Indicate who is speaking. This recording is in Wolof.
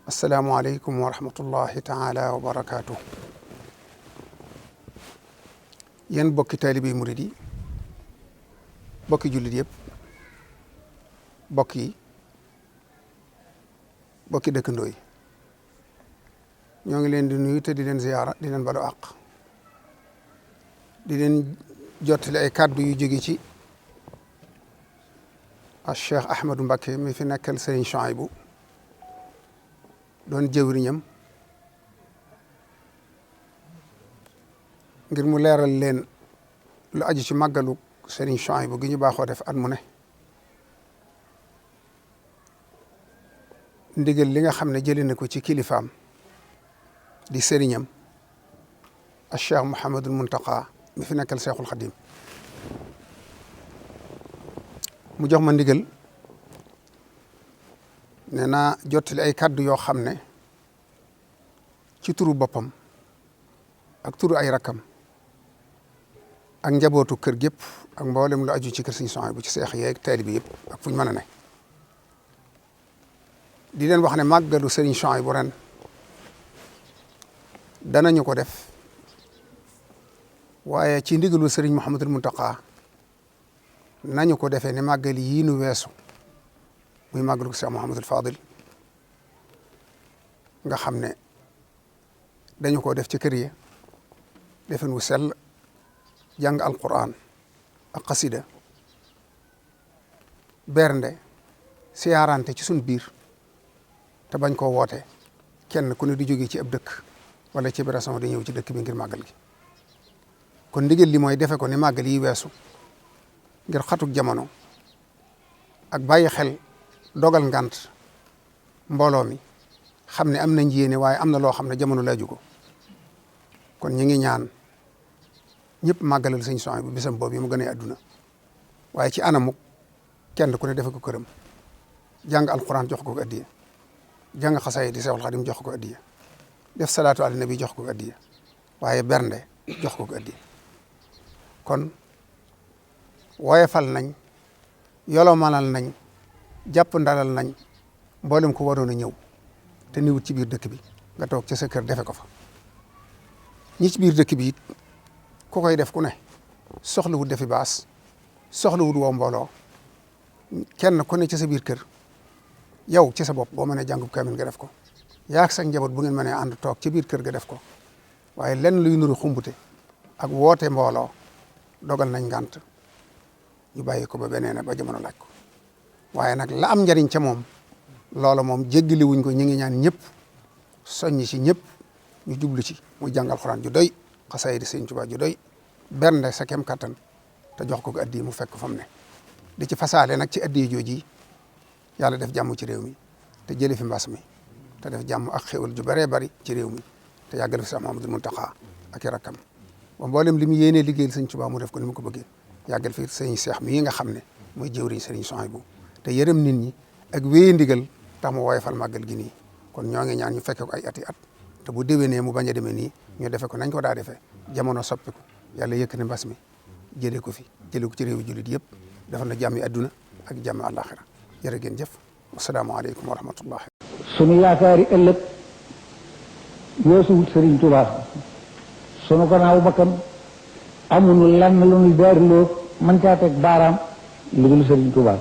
Speaker 1: asalaamualeykum wa rahmatullahi taala wa barakaatu. yéen bokki taalibe murid yi bokki jullit yëpp bokki dëkkandoo yi ñoo ngi leen di nuyu te di leen ziyaara di leen balu àq di leen jottali ay kàddu yu jóge ci a Cheikh Ahmadou Mbacke mi fi nekkal Serigne S.Souheybou doon jëwriñam ngir mu leeral leen lu aju ci màggalu Serigne S.Souheybou gi ñu baaxoo def at mu ne ndigal li nga xam ne jëlee na ko ci kilifaam di sëriñam a Cheikh Mouhamadul Muntaqa mi fi nekkal Cheikhul Khadim mu jox ma ndigal ne naa jottali ay kàddu yoo xam ne ci turu boppam ak turu ay rakkam ak njabootu kër gépp ak mboolem lu aju ci kër Serigne S.Souheybou ci seex yeeg taalibe yëpp ak fu ñu mën a ne di leen wax ne màggalu Serigne S.Souheybou ren danañu ko def waaye ci ndigalu Serigne Mouhamadul Muntaqa nañu ko defee ne màggali yii nu weesu muy màggalu Cheikh Mouhamadul Fadil nga xam ne dañu ko def ci kër yi defen wu sell jàng alquran ak xasida bernde siyaarante ci sun biir te bañ koo woote kenn ku ne di jóge ci ab dëkk wala ci région di ñëw ci dëkk bi ngir màggal gi kon ndigal li mooy defe ko ni màggal yi weesu ngir xatuk jamono ak bàyyi xel dogal ngant mbooloo mi xam ne am nañ yéene waaye am na loo xam ne jamono laaju ko kon ñu ngi ñaan ñëpp màggalal Serigne S.Souheybou bisam boobu yi mu gën a adduna waaye ci anamuk kenn ku ne defe ko këram jàng alquran jox ko addiya jàng xasaay di Seexul Xadim jox ko addiya def salaatu ala nabi jox ko addiya waaye bernde jox ko addiya kon woyefal nañ yolomalal nañ jàpp ndalal nañ mboolem ko waroon a ñëw te niwut ci biir dëkk bi nga toog ci sa kër defe ko fa ñi ci biir dëkk bi it ku koy def ku ne soxlawut defi baas soxlawut woo mbooloo kenn ku ne ci sa biir kër yow ci sa bopp boo mënee jàngub kaamil nga def ko yaag sa njaboot bu ngeen mënee ànd toog ci biir kër ga def ko waaye lenn luy nuru xumbute ak woote mbooloo dogal nañ ngànt ñu bàyyi ko ba beneen ba jamono laaj ko waaye nag la am njariñ ca moom loola moom jéggili wuñ ko ñu ngi ñaan ñëpp soññi ci ñëpp ñu jublu ci muy jàng alxuraan ju doy xasaayid Sëriñ Tuubaa ju doy bernde sa kem kattan te jox ko addi mu fekk fa mu ne di ci fasaale nag ci addi jooji yàlla def jàmm ci réew mi te jële fi mbas mi te def jàmm ak xéwal ju bëree bëri ci réew mi te yàggal fi Seex Muhammadul Muntaqa ak i rakkam ba mboolem li mu yéenee liggéeyal Sëriñ Tuubaa mu def ko ni mu ko bëggee yàggal fi sëriñ Seex mii nga xam ne mooy jëwriñ Serigne S.Souheybou te yërëm nit ñi ak wéye ndigal tax mu woyofal màggal gi nii kon ñoo ngi ñaan ñu fekke ko ay ati at te bu déwénee mu bañ a demee nii ñu defe ko nañ ko daa defee jamono soppiku yàlla yëkk ne mbas mi jëlee ko fi jëlee ko ci réewu jullit yëpp defal na jàmmi adduna ak jàmmi àllaaxira jërë ngeen jëf wasalaamaaleykum wa rahmatullah
Speaker 2: sunu yaakaari ëllëg weesuwut Serigne Touba sunu gannaaw bakkan amuñu lenn lu ñu daariloo mën caa teg baaraam lu dul Serigne Touba